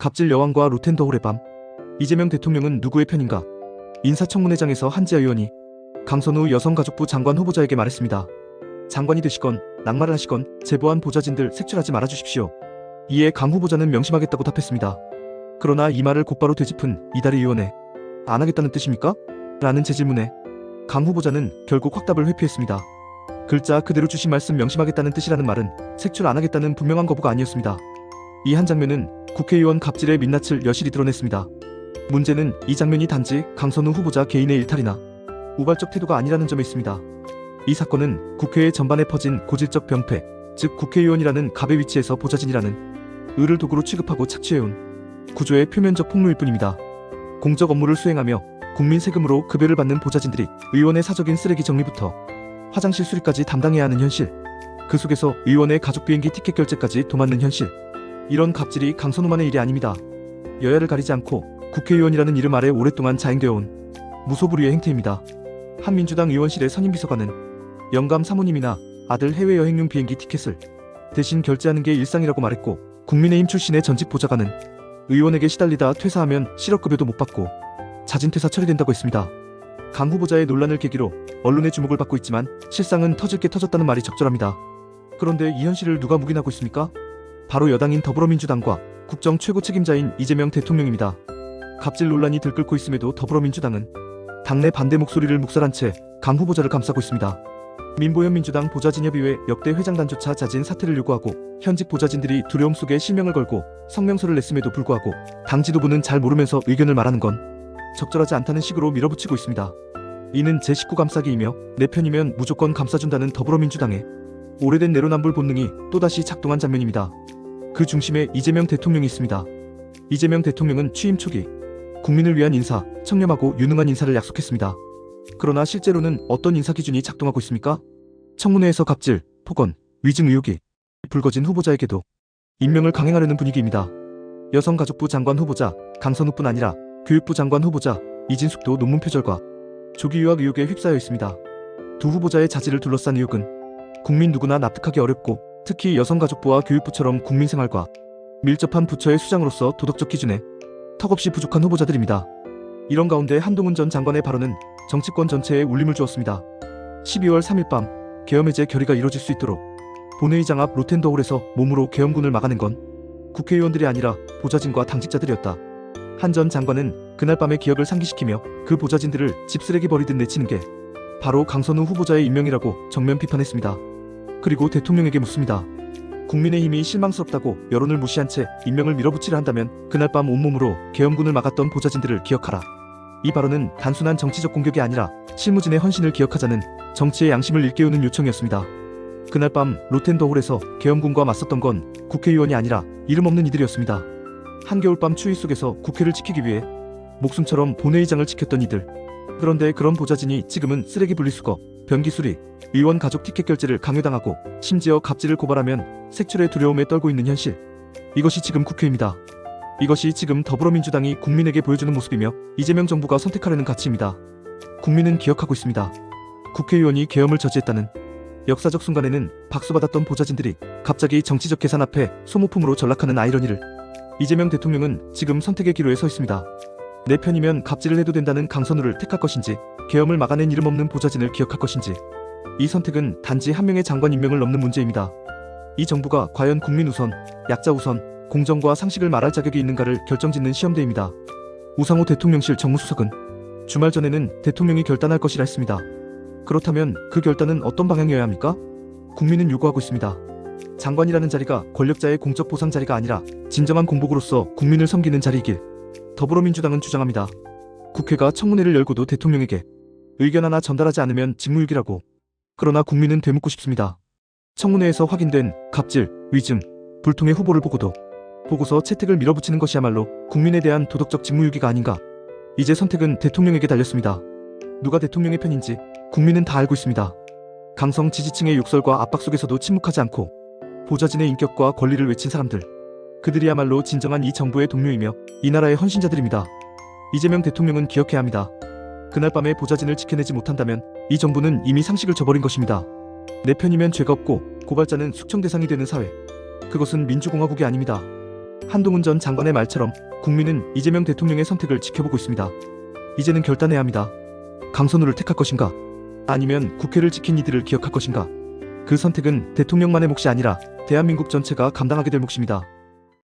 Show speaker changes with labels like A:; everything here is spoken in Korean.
A: 갑질 여왕과 로텐더홀의 밤. 이재명 대통령은 누구의 편인가? 인사청문회장에서 한지아 의원이 강선우 여성가족부 장관 후보자에게 말했습니다. 장관이 되시건 낙마를 하시건 제보한 보좌진들 색출하지 말아주십시오. 이에 강 후보자는 명심하겠다고 답했습니다. 그러나 이 말을 곧바로 되짚은 이다리 의원의 안 하겠다는 뜻입니까? 라는 재질문에 강 후보자는 결국 확답을 회피했습니다. 글자 그대로 주신 말씀 명심하겠다는 뜻이라는 말은 색출 안 하겠다는 분명한 거부가 아니었습니다. 이 한 장면은 국회의원 갑질의 민낯을 여실히 드러냈습니다. 문제는 이 장면이 단지 강선우 후보자 개인의 일탈이나 우발적 태도가 아니라는 점에 있습니다. 이 사건은 국회의 전반에 퍼진 고질적 병폐, 즉 국회의원이라는 갑의 위치에서 보좌진이라는 을을 도구로 취급하고 착취해온 구조의 표면적 폭로일 뿐입니다. 공적 업무를 수행하며 국민 세금으로 급여를 받는 보좌진들이 의원의 사적인 쓰레기 정리부터 화장실 수리까지 담당해야 하는 현실, 그 속에서 의원의 가족 비행기 티켓 결제까지 도맡는 현실, 이런 갑질이 강선우만의 일이 아닙니다. 여야를 가리지 않고 국회의원이라는 이름 아래 오랫동안 자행되어 온 무소불위의 행태입니다. 한 민주당 의원실의 선임비서관은 영감 사모님이나 아들 해외여행용 비행기 티켓을 대신 결제하는 게 일상이라고 말했고, 국민의힘 출신의 전직 보좌관은 의원에게 시달리다 퇴사하면 실업급여도 못 받고 자진퇴사 처리된다고 했습니다. 강 후보자의 논란을 계기로 언론의 주목을 받고 있지만 실상은 터질 게 터졌다는 말이 적절합니다. 그런데 이 현실을 누가 묵인하고 있습니까? 바로 여당인 더불어민주당과 국정 최고 책임자인 이재명 대통령입니다. 갑질 논란이 들끓고 있음에도 더불어민주당은 당내 반대 목소리를 묵살한 채 강 후보자를 감싸고 있습니다. 민보현 민주당 보좌진협의회 역대 회장단조차 자진 사퇴를 요구하고 현직 보좌진들이 두려움 속에 실명을 걸고 성명서를 냈음에도 불구하고 당 지도부는 잘 모르면서 의견을 말하는 건 적절하지 않다는 식으로 밀어붙이고 있습니다. 이는 제 식구 감싸기이며 내 편이면 무조건 감싸준다는 더불어민주당의 오래된 내로남불 본능이 또다시 작동한 장면입니다. 그 중심에 이재명 대통령이 있습니다. 이재명 대통령은 취임 초기 국민을 위한 인사, 청렴하고 유능한 인사를 약속했습니다. 그러나 실제로는 어떤 인사 기준이 작동하고 있습니까? 청문회에서 갑질, 폭언, 위증 의혹이 불거진 후보자에게도 임명을 강행하려는 분위기입니다. 여성가족부 장관 후보자 강선우뿐 아니라 교육부 장관 후보자 이진숙도 논문 표절과 조기 유학 의혹에 휩싸여 있습니다. 두 후보자의 자질을 둘러싼 의혹은 국민 누구나 납득하기 어렵고, 특히 여성가족부와 교육부처럼 국민생활과 밀접한 부처의 수장으로서 도덕적 기준에 턱없이 부족한 후보자들입니다. 이런 가운데 한동훈 전 장관의 발언은 정치권 전체에 울림을 주었습니다. 12월 3일 밤 계엄 해제 결의가 이뤄질 수 있도록 본회의장 앞 로텐더홀에서 몸으로 계엄군을 막아낸 건 국회의원들이 아니라 보좌진과 당직자들이었다. 한 전 장관은 그날 밤의 기억을 상기시키며 그 보좌진들을 집쓰레기 버리듯 내치는 게 바로 강선우 후보자의 임명이라고 정면 비판했습니다. 그리고 대통령에게 묻습니다. 국민의힘이 실망스럽다고 여론을 무시한 채 임명을 밀어붙이려 한다면 그날 밤 온몸으로 계엄군을 막았던 보좌진들을 기억하라. 이 발언은 단순한 정치적 공격이 아니라 실무진의 헌신을 기억하자는 정치의 양심을 일깨우는 요청이었습니다. 그날 밤 로텐더홀에서 계엄군과 맞섰던 건 국회의원이 아니라 이름 없는 이들이었습니다. 한겨울밤 추위 속에서 국회를 지키기 위해 목숨처럼 본회의장을 지켰던 이들. 그런데 그런 보좌진이 지금은 쓰레기 분리수거, 변기 수리, 의원 가족 티켓 결제를 강요당하고 심지어 갑질을 고발하면 색출의 두려움에 떨고 있는 현실. 이것이 지금 국회입니다. 이것이 지금 더불어민주당이 국민에게 보여주는 모습이며 이재명 정부가 선택하려는 가치입니다. 국민은 기억하고 있습니다. 국회의원이 계엄을 저지했다는 역사적 순간에는 박수받았던 보좌진들이 갑자기 정치적 계산 앞에 소모품으로 전락하는 아이러니를 이재명 대통령은 지금 선택의 기로에 서 있습니다. 내 편이면 갑질을 해도 된다는 강선우를 택할 것인지, 계엄을 막아낸 이름 없는 보좌진을 기억할 것인지, 이 선택은 단지 한 명의 장관 임명을 넘는 문제입니다. 이 정부가 과연 국민 우선, 약자 우선, 공정과 상식을 말할 자격이 있는가를 결정짓는 시험대입니다. 우상호 대통령실 정무수석은 주말 전에는 대통령이 결단할 것이라 했습니다. 그렇다면 그 결단은 어떤 방향이어야 합니까? 국민은 요구하고 있습니다. 장관이라는 자리가 권력자의 공적 보상 자리가 아니라 진정한 공복으로서 국민을 섬기는 자리이길 더불어민주당은 주장합니다. 국회가 청문회를 열고도 대통령에게 의견 하나 전달하지 않으면 직무유기라고. 그러나 국민은 되묻고 싶습니다. 청문회에서 확인된 갑질, 위증, 불통의 후보를 보고서 채택을 밀어붙이는 것이야말로 국민에 대한 도덕적 직무유기가 아닌가. 이제 선택은 대통령에게 달렸습니다. 누가 대통령의 편인지 국민은 다 알고 있습니다. 강성 지지층의 욕설과 압박 속에서도 침묵하지 않고 보좌진의 인격과 권리를 외친 사람들. 그들이야말로 진정한 이 정부의 동료이며 이 나라의 헌신자들입니다. 이재명 대통령은 기억해야 합니다. 그날 밤에 보좌진을 지켜내지 못한다면 이 정부는 이미 상식을 저버린 것입니다. 내 편이면 죄가 없고 고발자는 숙청 대상이 되는 사회. 그것은 민주공화국이 아닙니다. 한동훈 전 장관의 말처럼 국민은 이재명 대통령의 선택을 지켜보고 있습니다. 이제는 결단해야 합니다. 강선우를 택할 것인가? 아니면 국회를 지킨 이들을 기억할 것인가? 그 선택은 대통령만의 몫이 아니라 대한민국 전체가 감당하게 될 몫입니다.